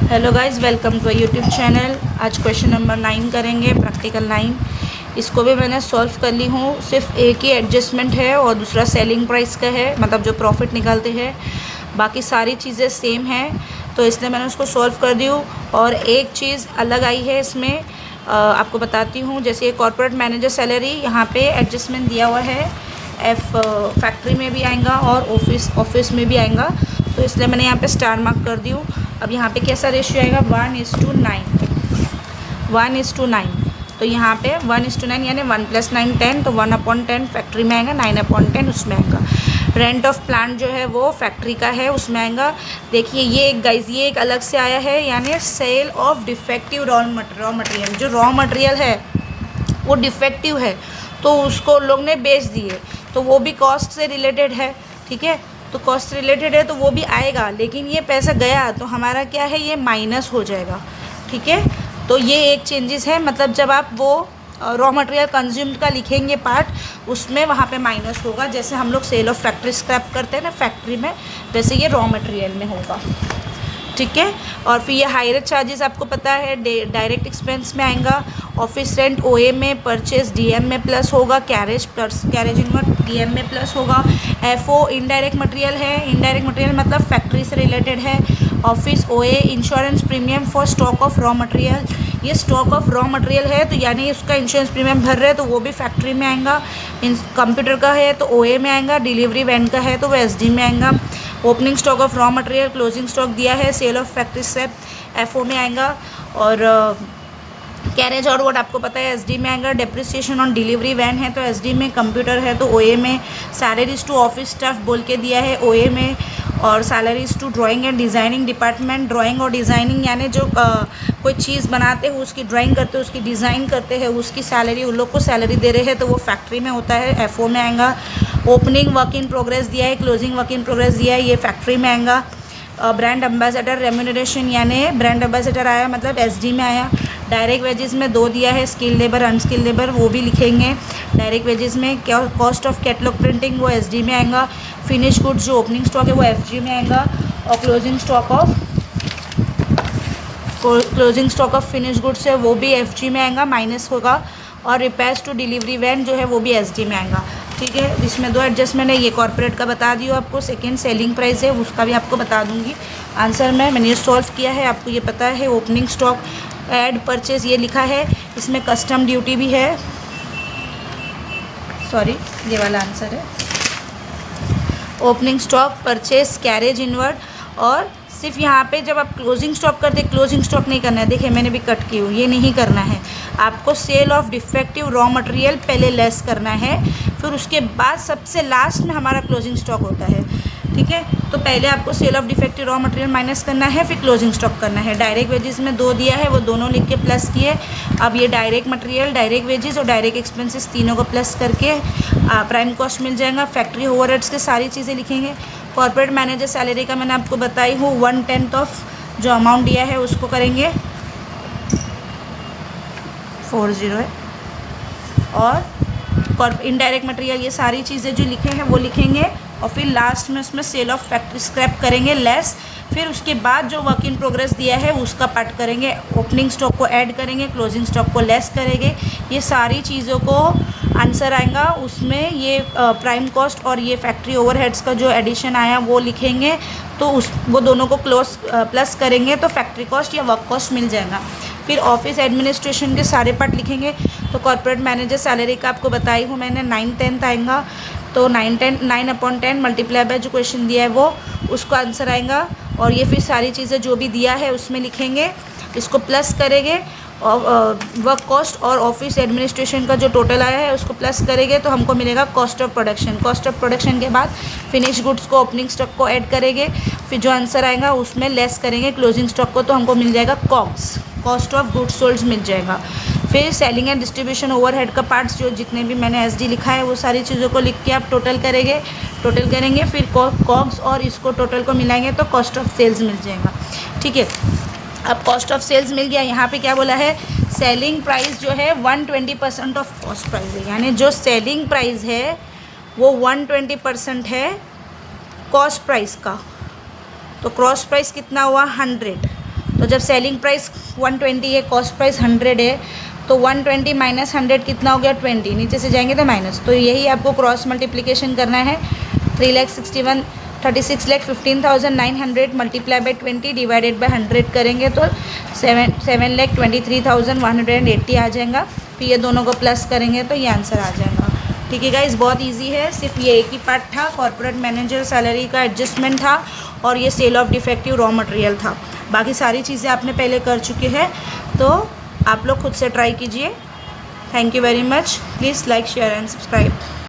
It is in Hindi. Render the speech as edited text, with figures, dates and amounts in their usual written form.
Hello guys, welcome to YouTube channel. आज क्वेश्चन नंबर 9 करेंगे, प्रैक्टिकल 9। इसको भी मैंने सॉल्व कर ली हूँ। सिर्फ एक ही एडजस्टमेंट है और दूसरा सेलिंग प्राइस का है, मतलब जो प्रॉफिट निकालते हैं। बाकी सारी चीज़ें सेम हैं, तो इसलिए मैंने उसको सॉल्व कर दी हूँ। और एक चीज़ अलग आई है इसमें, आपको बताती हूँ। जैसे कॉर्पोरेट मैनेजर सैलरी, यहाँ पे एडजस्टमेंट दिया हुआ है। फैक्ट्री में भी आएगा और ऑफिस में भी आएगा, तो इसलिए मैंने यहाँ पे स्टार मार्क कर दी हूँ। अब यहाँ पे कैसा रेशियो आएगा, 1:9, 1:9। तो यहाँ पे 1:9 यानी 1 + 9 10, तो 1/10 फैक्ट्री में आएगा, 9/10 उसमें आएगा। रेंट ऑफ प्लांट जो है वो फैक्ट्री का है, उसमें आएगा। देखिए ये एक गाइज, ये एक अलग से आया है, यानी sale of defective raw material. जो रॉ मटेरियल है वो डिफेक्टिव है, तो उसको लोग ने बेच दिए, तो वो भी कॉस्ट से रिलेटेड है। ठीक है, तो कॉस्ट रिलेटेड है तो वो भी आएगा, लेकिन ये पैसा गया तो हमारा क्या है, ये माइनस हो जाएगा। ठीक है, तो ये एक चेंजेस है। मतलब जब आप वो रॉ मटेरियल कंज्यूम्ड का लिखेंगे पार्ट, उसमें वहाँ पे माइनस होगा। जैसे हम लोग सेल ऑफ फैक्ट्री स्क्रैप करते हैं ना फैक्ट्री में, वैसे ये रॉ मटेरियल में होगा। ठीक है, और फिर ये हायर चार्जेस आपको पता है डायरेक्ट एक्सपेंस में आएगा। ऑफिस रेंट ओए में, परचेज डीएम में प्लस होगा, कैरेज इनवर्ट डीएम में प्लस होगा। एफओ इनडायरेक्ट मटेरियल है, इनडायरेक्ट मटेरियल मतलब फैक्ट्री से रिलेटेड है। ऑफिस ओए insurance premium for stock of raw material, ये स्टॉक ऑफ रॉ मटेरियल है तो यानी उसका इंश्योरेंस प्रीमियम भर रहे हैं, तो वो भी फैक्ट्री में आएगा। कंप्यूटर का है तो ओए में आएगा, डिलीवरी वैन का है तो वो एसडी में आएगा। Opening stock of raw material, closing stock दिया है, sale of factory scrap FO में आएगा। और कैरेज और वोट आपको पता है एसडी में आएगा। डेप्रिसिएशन ऑन डिलीवरी वैन है तो एसडी में, कंप्यूटर है तो ओए में। सैलरीज टू ऑफिस स्टाफ बोल के दिया है ओए में। और salaries to drawing and designing department, drawing और डिज़ाइनिंग यानी जो कोई चीज़ बनाते हैं उसकी ड्राइंग करते हैं, उसकी डिज़ाइन करते हैं, उसकी सैलरी, उन लोग को सैलरी दे रहे हैं तो वो फैक्ट्री में होता है, एफओ में आएगा। ओपनिंग वर्क इन प्रोग्रेस दिया है, क्लोजिंग वर्क इन प्रोग्रेस दिया है, ये फैक्ट्री में आएगा। ब्रांड एम्बेसडर रेम्यूनरेशन यानी ब्रांड एम्बेसडर आया मतलब एसडी में आया। डायरेक्ट वेजेस में 2 दिया है, स्किल लेबर अनस्किल लेबर, वो भी लिखेंगे डायरेक्ट वेजेस में। कॉस्ट ऑफ कैटलॉग प्रिंटिंग वो एसडी में आएगा। फिनिश गुड्स जो ओपनिंग स्टॉक है वो एफजी में आएगा। और closing stock of finish goods है वो भी एफजी में आएगा, माइनस होगा। और रिपेयर्स टू डिलीवरी वैन जो है वो भी एसडी में आएगा। ठीक है, इसमें 2 एडजस्टमेंट है। ये कॉर्पोरेट का बता दी हो आपको, सेकेंड सेलिंग प्राइस है उसका भी आपको बता दूंगी आंसर में। मैंने ये सॉल्व किया है, आपको ये पता है। ओपनिंग स्टॉक एड परचेज ये लिखा है, इसमें कस्टम ड्यूटी भी है। सॉरी, ये वाला आंसर है। Opening stock, purchase, carriage inward. और सिर्फ यहाँ पे जब आप क्लोजिंग स्टॉक करते, क्लोजिंग स्टॉक नहीं करना है। देखिए मैंने भी कट की हूँ, ये नहीं करना है आपको। Sale of defective raw material पहले लेस करना है, फिर उसके बाद सबसे लास्ट में हमारा क्लोजिंग स्टॉक होता है। ठीक है, तो पहले आपको sale of defective raw material minus करना है, फिर क्लोजिंग स्टॉक करना है। डायरेक्ट वेजेस में 2 दिया है, वो दोनों लिख के प्लस किए। अब ये डायरेक्ट मटेरियल, डायरेक्ट वेजेस और डायरेक्ट एक्सपेंसेस तीनों को प्लस करके प्राइम कॉस्ट मिल जाएगा। फैक्ट्री ओवरहेड्स की सारी चीज़ें लिखेंगे। कॉर्पोरेट मैनेजर सैलरी का मैंने आपको बताई हूँ, 1/10 ऑफ जो अमाउंट दिया है उसको करेंगे, 40 है। और इनडायरेक्ट मटेरियल ये सारी चीज़ें जो लिखे हैं वो लिखेंगे। और फिर लास्ट में उसमें सेल ऑफ फैक्ट्री स्क्रैप करेंगे लेस। फिर उसके बाद जो वर्क इन प्रोग्रेस दिया है उसका पार्ट करेंगे, ओपनिंग स्टॉक को ऐड करेंगे, क्लोजिंग स्टॉक को लेस करेंगे। ये सारी चीज़ों को आंसर आएगा उसमें। ये प्राइम कॉस्ट और ये फैक्ट्री ओवरहेड्स का जो एडिशन आया वो लिखेंगे, तो वो दोनों को प्लस करेंगे तो फैक्ट्री कॉस्ट या वर्क कॉस्ट मिल जाएगा। फिर ऑफिस एडमिनिस्ट्रेशन के सारे पार्ट लिखेंगे। तो कॉर्पोरेट मैनेजर सैलरी का आपको बताई हूँ मैंने, 9/10 आएगा, तो 9/10 मल्टीप्लाई बाय जो क्वेश्चन दिया है वो, उसको आंसर आएगा। और ये फिर सारी चीज़ें जो भी दिया है उसमें लिखेंगे, इसको प्लस करेंगे। और वर्क कॉस्ट और ऑफिस एडमिनिस्ट्रेशन का जो टोटल आया है उसको प्लस करेंगे तो हमको मिलेगा cost of production. Cost of production के बाद फिनिश गुड्स को, ओपनिंग स्टॉक को ऐड करेंगे, फिर जो आंसर आएगा उसमें लेस करेंगे क्लोजिंग स्टॉक को, तो हमको मिल जाएगा COGS, cost of goods sold मिल जाएगा। फिर सेलिंग एंड डिस्ट्रीब्यूशन ओवरहेड का पार्ट्स जो जितने भी मैंने एसडी लिखा है वो सारी चीज़ों को लिख के आप टोटल करेंगे। फिर कॉग्स और इसको टोटल को मिलाएंगे तो कॉस्ट ऑफ सेल्स मिल जाएगा। ठीक है, अब कॉस्ट ऑफ सेल्स मिल गया। यहाँ पे क्या बोला है, सेलिंग प्राइस जो है 120% ऑफ कॉस्ट प्राइस है, यानी जो सेलिंग प्राइस है वो 120% है कॉस्ट प्राइस का। तो कॉस्ट प्राइस कितना हुआ, 100। तो जब सेलिंग प्राइस 120 है, कॉस्ट प्राइस 100 है, तो 120 माइनस 100 कितना हो गया 20, नीचे से जाएंगे तो माइनस, तो यही आपको क्रॉस मल्टीप्लिकेशन करना है। 36,15,900 मल्टीप्लाई बाई 20 डिवाइडेड बाई 100 करेंगे तो 7,23,180 आ जाएगा। फिर ये दोनों को प्लस करेंगे तो ये आंसर आ जाएगा। ठीक है गाइस, बहुत इजी है, सिर्फ ये एक ही पार्ट था, कॉर्पोरेट मैनेजर सैलरी का एडजस्टमेंट था और ये sale of defective raw material था। बाकी सारी चीज़ें आपने पहले कर चुके हैं, तो आप लोग खुद से ट्राई कीजिए। Thank you very much. Please like, share and subscribe.